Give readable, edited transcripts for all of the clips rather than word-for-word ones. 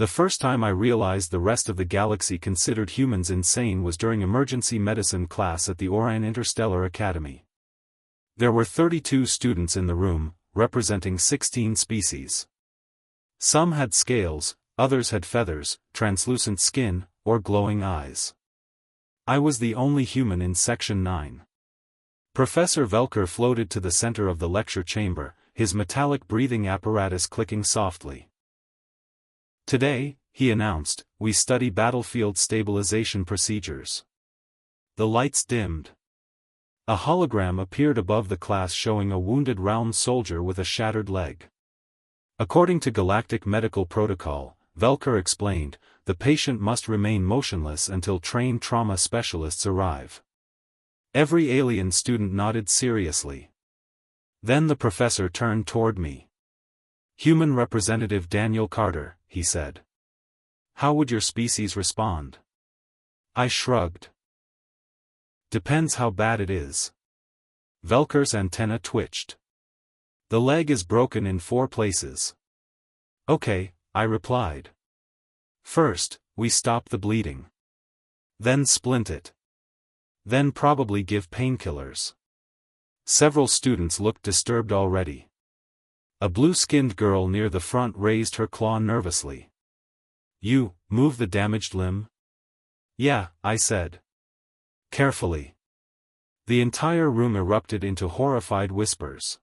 The first time I realized the rest of the galaxy considered humans insane was during emergency medicine class at the Orion Interstellar Academy. There were 32 students in the room, representing 16 species. Some had scales, others had feathers, translucent skin, or glowing eyes. I was the only human in Section 9. Professor Velker floated to the center of the lecture chamber, his metallic breathing apparatus clicking softly. Today, he announced, we study battlefield stabilization procedures. The lights dimmed. A hologram appeared above the class showing a wounded round soldier with a shattered leg. According to galactic medical protocol, Velker explained, the patient must remain motionless until trained trauma specialists arrive. Every alien student nodded seriously. Then the professor turned toward me. Human Representative Daniel Carter, he said. How would your species respond? I shrugged. Depends how bad it is. Velker's antenna twitched. The leg is broken in 4 places. Okay, I replied. First, we stop the bleeding. Then splint it. Then probably give painkillers. Several students looked disturbed already. A blue-skinned girl near the front raised her claw nervously. You, move the damaged limb? Yeah, I said. Carefully. The entire room erupted into horrified whispers.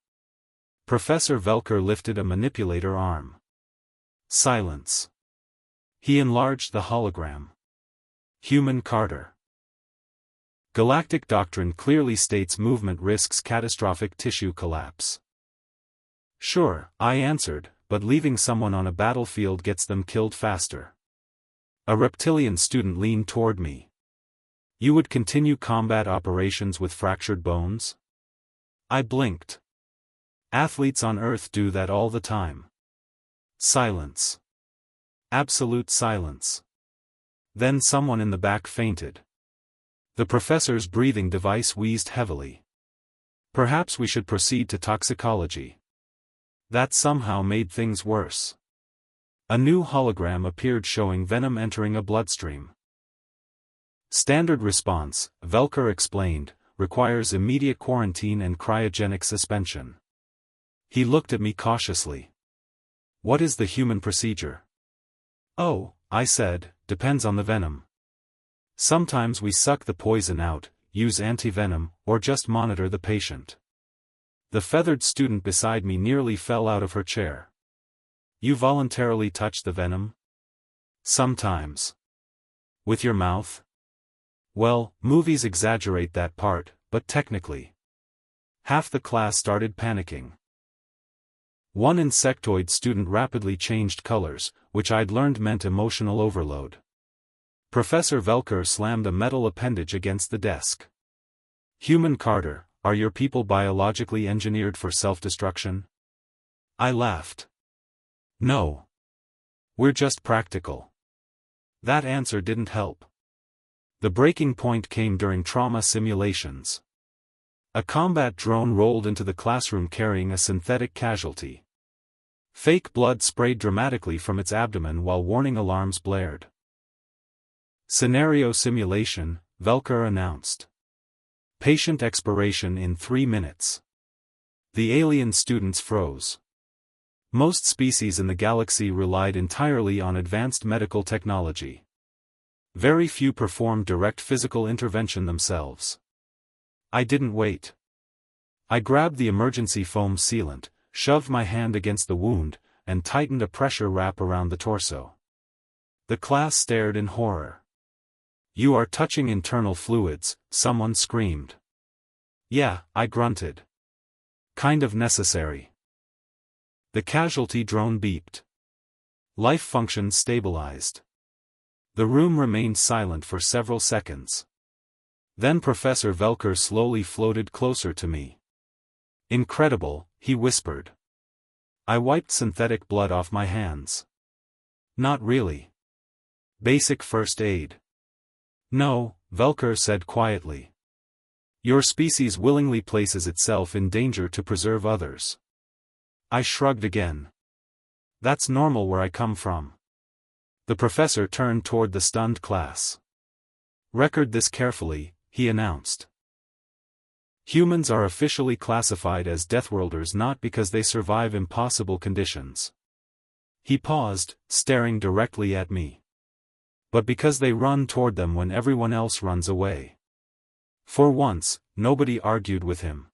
Professor Velker lifted a manipulator arm. Silence. He enlarged the hologram. Human Carter. Galactic doctrine clearly states movement risks catastrophic tissue collapse. Sure, I answered, but leaving someone on a battlefield gets them killed faster. A reptilian student leaned toward me. You would continue combat operations with fractured bones? I blinked. Athletes on Earth do that all the time. Silence. Absolute silence. Then someone in the back fainted. The professor's breathing device wheezed heavily. Perhaps we should proceed to toxicology. That somehow made things worse. A new hologram appeared showing venom entering a bloodstream. Standard response, Velker explained, requires immediate quarantine and cryogenic suspension. He looked at me cautiously. What is the human procedure? Oh, I said, depends on the venom. Sometimes we suck the poison out, use antivenom, or just monitor the patient. The feathered student beside me nearly fell out of her chair. You voluntarily touch the venom? Sometimes. With your mouth? Well, movies exaggerate that part, but technically. Half the class started panicking. One insectoid student rapidly changed colors, which I'd learned meant emotional overload. Professor Velker slammed a metal appendage against the desk. Human Carter, are your people biologically engineered for self-destruction? I laughed. No. We're just practical. That answer didn't help. The breaking point came during trauma simulations. A combat drone rolled into the classroom carrying a synthetic casualty. Fake blood sprayed dramatically from its abdomen while warning alarms blared. Scenario simulation, Velker announced. Patient expiration in 3 minutes. The alien students froze. Most species in the galaxy relied entirely on advanced medical technology. Very few performed direct physical intervention themselves. I didn't wait. I grabbed the emergency foam sealant, shoved my hand against the wound, and tightened a pressure wrap around the torso. The class stared in horror. You are touching internal fluids, someone screamed. Yeah, I grunted. Kind of necessary. The casualty drone beeped. Life functions stabilized. The room remained silent for several seconds. Then Professor Velker slowly floated closer to me. Incredible, he whispered. I wiped synthetic blood off my hands. Not really. Basic first aid. No, Velker said quietly. Your species willingly places itself in danger to preserve others. I shrugged again. That's normal where I come from. The professor turned toward the stunned class. "Record this carefully," he announced. "Humans are officially classified as Deathworlders not because they survive impossible conditions." He paused, staring directly at me. "But because they run toward them when everyone else runs away." For once, nobody argued with him.